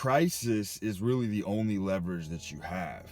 crisis is really the only leverage that you have.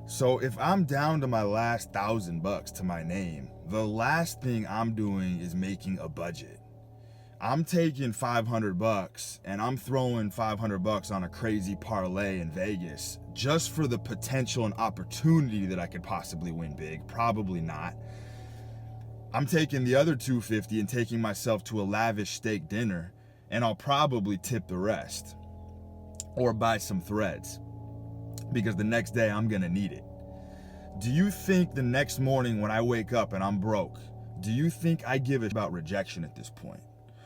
So if I'm down to my last $1,000 to my name, the last thing I'm doing is making a budget. I'm taking $500 and I'm throwing $500 on a crazy parlay in Vegas just for the potential and opportunity that I could possibly win big. Probably not. I'm taking the other $250 and taking myself to a lavish steak dinner, and I'll probably tip the rest or buy some threads because the next day I'm gonna need it. Do you think the next morning when I wake up and I'm broke, do you think I give a shit about rejection at this point?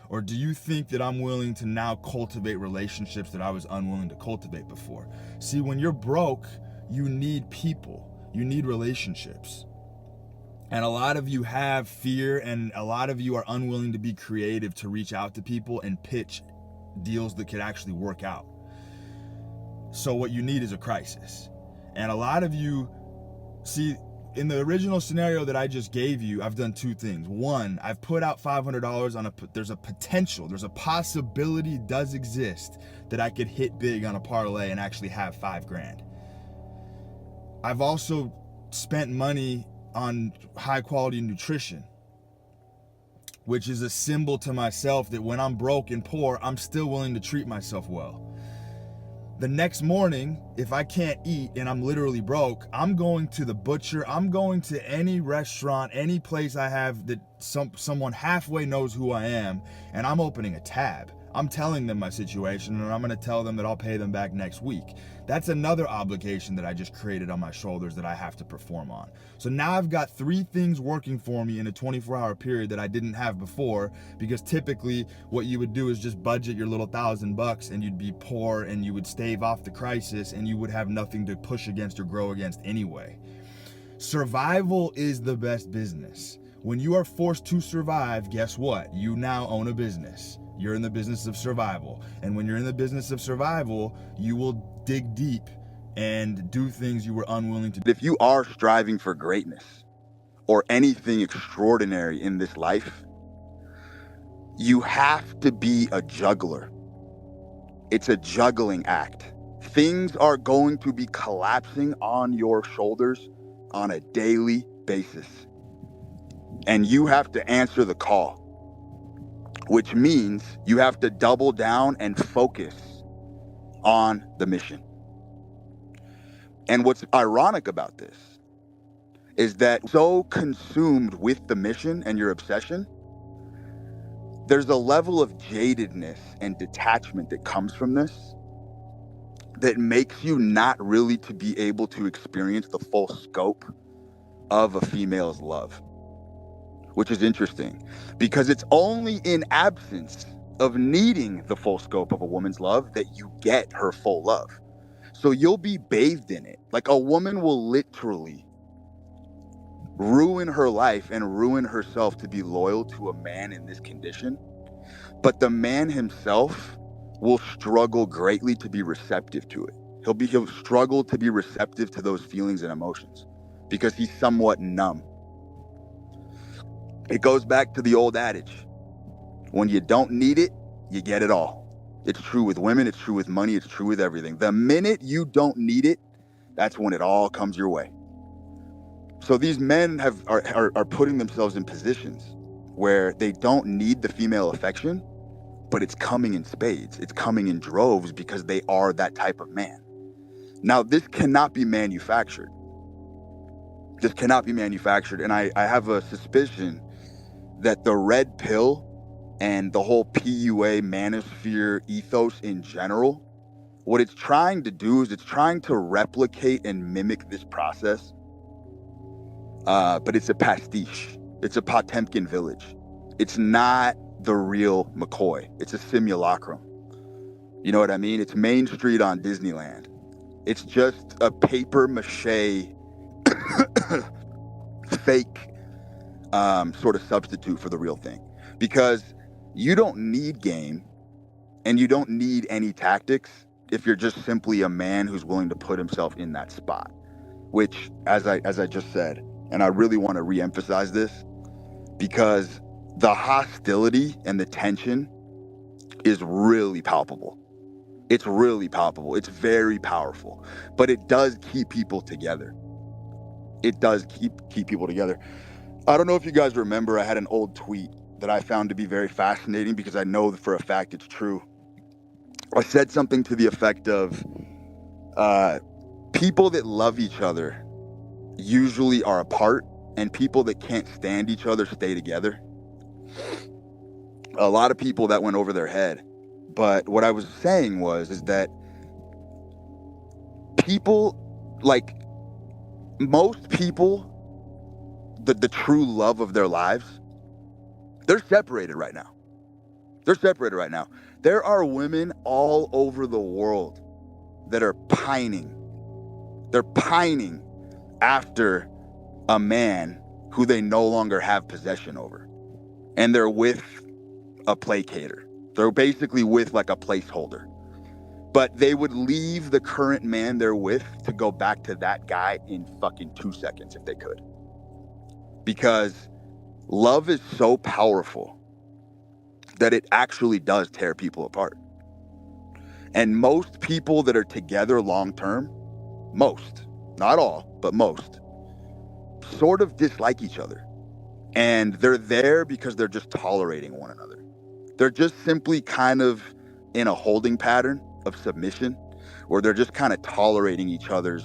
Or do you think that I'm willing to now cultivate relationships that I was unwilling to cultivate before? See, when you're broke, you need people, you need relationships. And a lot of you have fear, and a lot of you are unwilling to be creative to reach out to people and pitch deals that could actually work out. So what you need is a crisis. And a lot of you, see, in the original scenario that I just gave you, I've done two things. One, I've put out $500 on there's a potential, there's a possibility does exist that I could hit big on a parlay and actually have $5,000. I've also spent money on high quality nutrition, which is a symbol to myself that when I'm broke and poor, I'm still willing to treat myself well. The next morning, if I can't eat and I'm literally broke, I'm going to the butcher, I'm going to any restaurant, any place I have that someone halfway knows who I am, and I'm opening a tab. I'm telling them my situation, and I'm gonna tell them that I'll pay them back next week. That's another obligation that I just created on my shoulders that I have to perform on. So now I've got 3 things working for me in a 24-hour period that I didn't have before, because typically what you would do is just budget your little $1,000 and you'd be poor and you would stave off the crisis and you would have nothing to push against or grow against anyway. Survival is the best business. When you are forced to survive, guess what? You now own a business. You're in the business of survival. And when you're in the business of survival, you will dig deep and do things you were unwilling to do. If you are striving for greatness or anything extraordinary in this life, you have to be a juggler. It's a juggling act. Things are going to be collapsing on your shoulders on a daily basis. And you have to answer the call, which means you have to double down and focus on the mission. And what's ironic about this is that so consumed with the mission and your obsession, there's a level of jadedness and detachment that comes from this that makes you not really to be able to experience the full scope of a female's love, which is interesting because it's only in absence of needing the full scope of a woman's love that you get her full love. So you'll be bathed in it. Like a woman will literally ruin her life and ruin herself to be loyal to a man in this condition. But the man himself will struggle greatly to be receptive to it. He'll struggle to be receptive to those feelings and emotions because he's somewhat numb. It goes back to the old adage. When you don't need it, you get it all. It's true with women, it's true with money, it's true with everything. The minute you don't need it, that's when it all comes your way. So these men are putting themselves in positions where they don't need the female affection, but it's coming in spades. It's coming in droves because they are that type of man. Now, this cannot be manufactured. This cannot be manufactured. And I have a suspicion that the red pill and the whole PUA manosphere ethos in general, what it's trying to do is it's trying to replicate and mimic this process. But it's a pastiche. It's a Potemkin village. It's not the real McCoy. It's a simulacrum. You know what I mean? It's Main Street on Disneyland. It's just a paper mache fake sort of substitute for the real thing. Because you don't need game and you don't need any tactics if you're just simply a man who's willing to put himself in that spot. Which, as I just said, and I really want to reemphasize this, because the hostility and the tension is really palpable. It's really palpable. It's very powerful, but it does keep people together. It does keep people together. I don't know if you guys remember, I had an old tweet that I found to be very fascinating because I know for a fact it's true. I said something to the effect of, people that love each other usually are apart, and people that can't stand each other stay together. A lot of people that went over their head. But what I was saying is that people, like most people, the true love of their lives, they're separated right now. They're separated right now. There are women all over the world that are pining. They're pining after a man who they no longer have possession over. And they're with a placater. They're basically with like a placeholder. But they would leave the current man they're with to go back to that guy in fucking 2 seconds if they could. Because love is so powerful that it actually does tear people apart. And most people that are together long term, most, not all, but most, sort of dislike each other. And they're there because they're just tolerating one another. They're just simply kind of in a holding pattern of submission, where they're just kind of tolerating each other's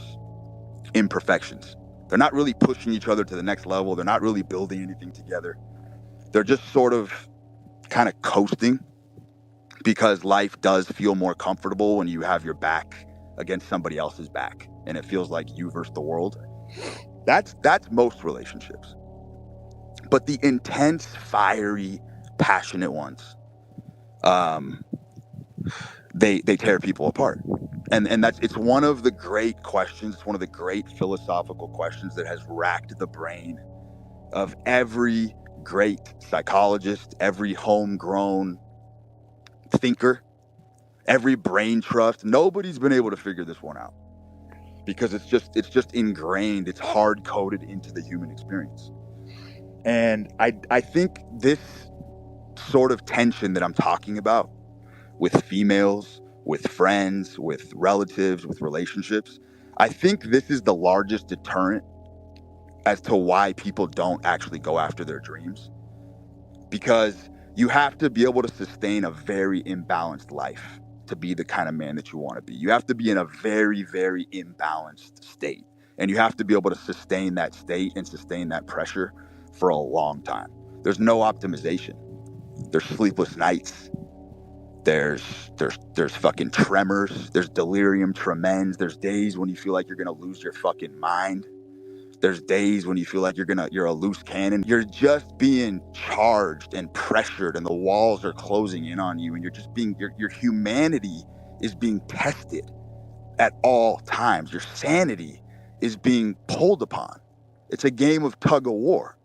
imperfections. They're not really pushing each other to the next level. They're not really building anything together. They're just sort of kind of coasting, because life does feel more comfortable when you have your back against somebody else's back and it feels like you versus the world. That's most relationships. But the intense, fiery, passionate ones, they tear people apart. And it's one of the great questions, it's one of the great philosophical questions that has racked the brain of every great psychologist, every homegrown thinker, every brain trust. Nobody's been able to figure this one out, because it's just ingrained, it's hard coded into the human experience. And I think this sort of tension that I'm talking about with females, with friends, with relatives, with relationships, I think this is the largest deterrent as to why people don't actually go after their dreams. Because you have to be able to sustain a very imbalanced life to be the kind of man that you want to be. You have to be in a very, very imbalanced state. And you have to be able to sustain that state and sustain that pressure for a long time. There's no optimization. There's sleepless nights. There's fucking tremors. There's delirium tremens. There's days when you feel like you're going to lose your fucking mind. There's days when you feel like you're a loose cannon. You're just being charged and pressured, and the walls are closing in on you, and you're just being, your humanity is being tested at all times. Your sanity is being pulled upon. It's a game of tug of war.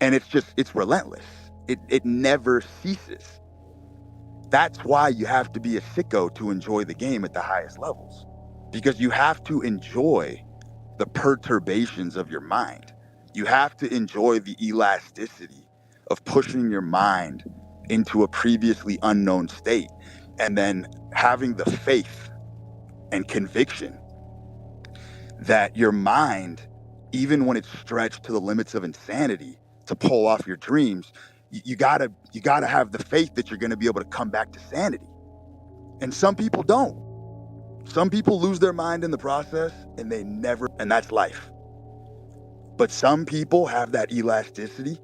And it's relentless. It never ceases. That's why you have to be a sicko to enjoy the game at the highest levels, because you have to enjoy the perturbations of your mind. You have to enjoy the elasticity of pushing your mind into a previously unknown state, and then having the faith and conviction that your mind, even when it's stretched to the limits of insanity to pull off your dreams, you gotta have the faith that you're gonna be able to come back to sanity. And some people don't. Some people lose their mind in the process, and they never, and that's life. But some people have that elasticity,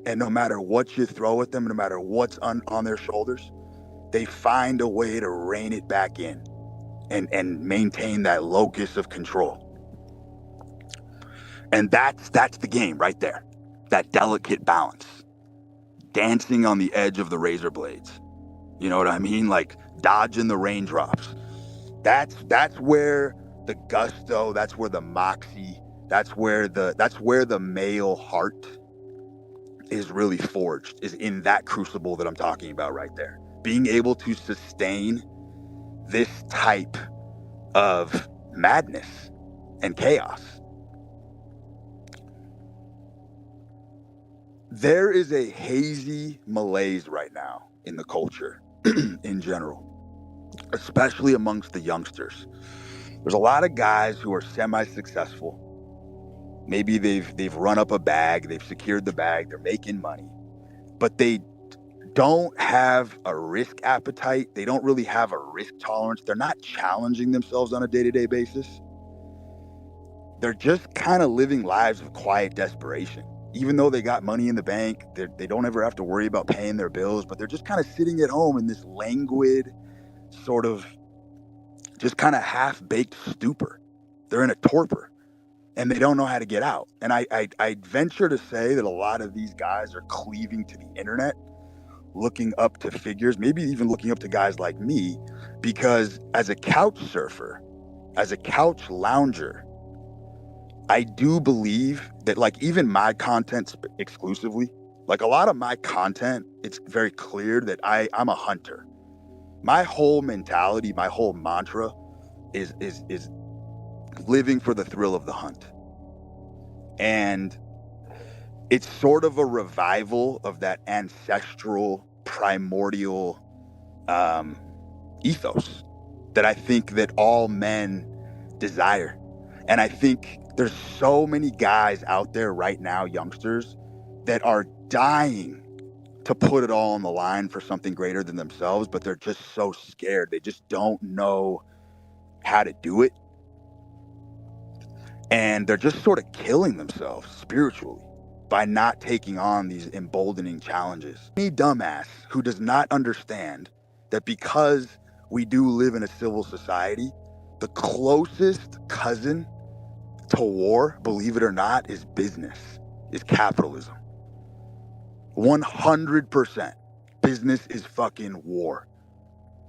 and no matter what you throw at them, no matter what's on their shoulders, they find a way to rein it back in and maintain that locus of control. And that's the game right there. That delicate balance. Dancing on the edge of the razor blades. You know what I mean? Like dodging the raindrops. That's where the gusto, that's where the moxie, that's where the male heart is really forged, is in that crucible that I'm talking about right there. Being able to sustain this type of madness and chaos. There is a hazy malaise right now in the culture in general, especially amongst the youngsters. There's a lot of guys who are semi-successful. Maybe they've run up a bag, they've secured the bag, they're making money, but they don't have a risk appetite. They don't really have a risk tolerance. They're not challenging themselves on a day-to-day basis. They're just kind of living lives of quiet desperation. Even though they got money in the bank, they don't ever have to worry about paying their bills, but they're just kind of sitting at home in this languid, sort of just kind of half-baked stupor. They're in a torpor, and they don't know how to get out. And I venture to say that a lot of these guys are cleaving to the internet, looking up to figures, maybe even looking up to guys like me, because as a couch surfer, as a couch lounger, I do believe that, like, even my content exclusively, like a lot of my content, it's very clear that I'm a hunter. My whole mentality, my whole mantra is living for the thrill of the hunt. And it's sort of a revival of that ancestral, primordial ethos that I think that all men desire. And I think there's so many guys out there right now, youngsters, that are dying to put it all on the line for something greater than themselves, but they're just so scared. They just don't know how to do it. And they're just sort of killing themselves spiritually by not taking on these emboldening challenges. Any dumbass who does not understand that because we do live in a civil society, the closest cousin to war, believe it or not, is business, is capitalism. 100% business is fucking war.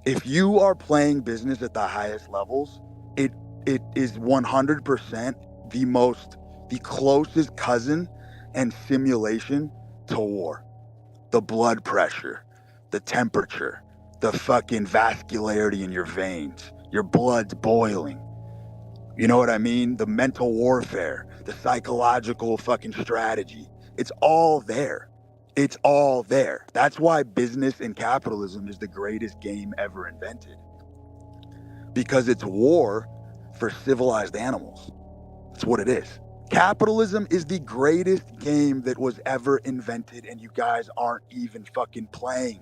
If you are playing business at the highest levels, it is 100% the closest cousin and simulation to war. The blood pressure, the temperature, the fucking vascularity in your veins, your blood's boiling. You know what I mean? The mental warfare, the psychological fucking strategy. It's all there. It's all there. That's why business and capitalism is the greatest game ever invented. Because it's war for civilized animals. That's what it is. Capitalism is the greatest game that was ever invented, and you guys aren't even fucking playing.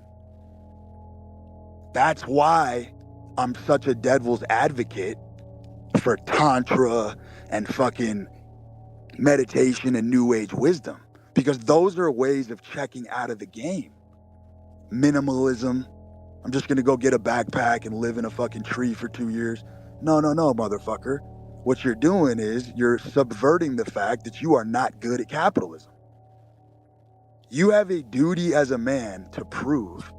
That's why I'm such a devil's advocate for Tantra and fucking meditation and New Age wisdom, because those are ways of checking out of the game. Minimalism. I'm just gonna go get a backpack and live in a fucking tree for 2 years. No, motherfucker. What you're doing is you're subverting the fact that you are not good at capitalism. You have a duty as a man to prove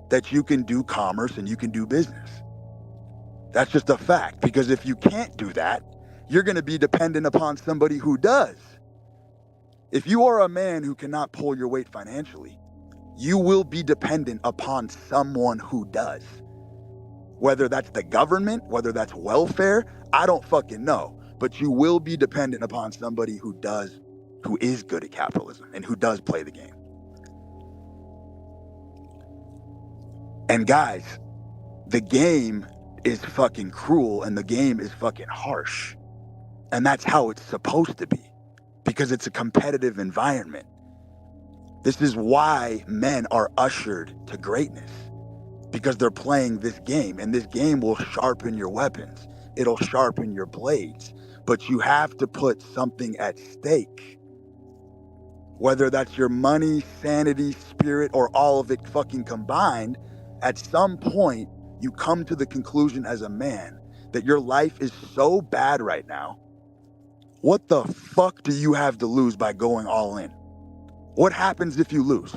that you can do commerce and you can do business. That's just a fact, because if you can't do that, you're going to be dependent upon somebody who does. If you are a man who cannot pull your weight financially, you will be dependent upon someone who does. Whether that's the government, whether that's welfare, I don't fucking know. But you will be dependent upon somebody who is good at capitalism and who does play the game. And guys, the game is fucking cruel and the game is fucking harsh. And that's how it's supposed to be, because it's a competitive environment. This is why men are ushered to greatness, because they're playing this game, and this game will sharpen your weapons. It'll sharpen your blades, but you have to put something at stake. Whether that's your money, sanity, spirit, or all of it fucking combined, at some point, you come to the conclusion as a man that your life is so bad right now. What the fuck do you have to lose by going all in? What happens if you lose?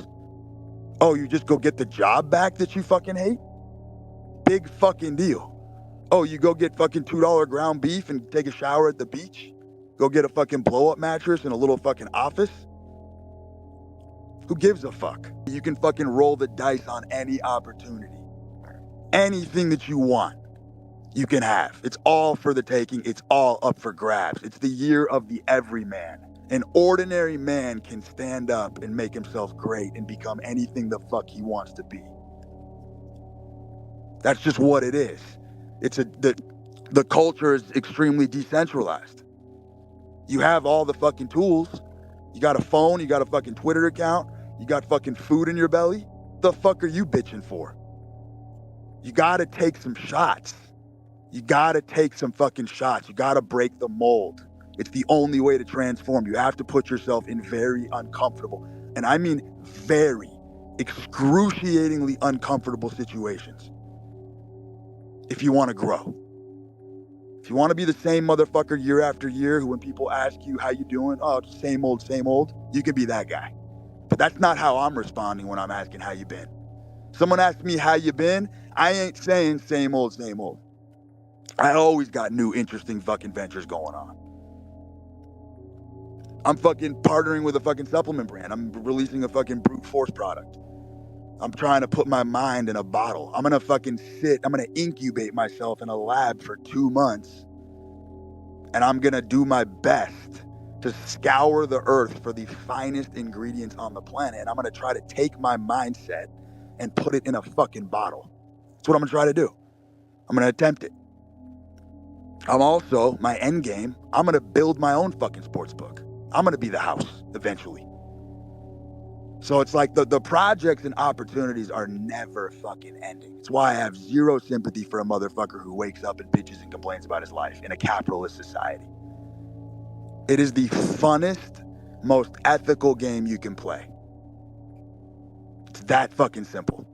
Oh, you just go get the job back that you fucking hate? Big fucking deal. Oh, you go get fucking $2 ground beef and take a shower at the beach? Go get a fucking blow-up mattress in a little fucking office? Who gives a fuck? You can fucking roll the dice on any opportunity. Anything that you want, you can have. It's all for the taking. It's all up for grabs. It's the year of the everyman. An ordinary man can stand up and make himself great and become anything the fuck he wants to be. That's just what it is. The culture is extremely decentralized. You have all the fucking tools. You got a phone, you got a fucking Twitter account, you got fucking food in your belly. The fuck are you bitching for? You gotta take some shots. You gotta take some fucking shots. You gotta break the mold. It's the only way to transform. You have to put yourself in very uncomfortable, and I mean very excruciatingly uncomfortable situations if you want to grow. If you want to be the same motherfucker year after year who when people ask you how you doing, oh, same old, you can be that guy. But that's not how I'm responding when I'm asking how you been. Someone asks me how you been, I ain't saying same old. I always got new interesting fucking ventures going on. I'm fucking partnering with a fucking supplement brand. I'm releasing a fucking BruteDeforce product. I'm trying to put my mind in a bottle. I'm gonna incubate myself in a lab for 2 months, and I'm gonna do my best to scour the earth for the finest ingredients on the planet, and I'm gonna try to take my mindset and put it in a fucking bottle. That's what I'm gonna try to do. I'm gonna attempt it. I'm also, my end game, I'm gonna build my own fucking sports book. I'm gonna be the house eventually. So it's like the projects and opportunities are never fucking ending. It's why I have zero sympathy for a motherfucker who wakes up and bitches and complains about his life in a capitalist society. It is the funnest, most ethical game you can play. It's that fucking simple.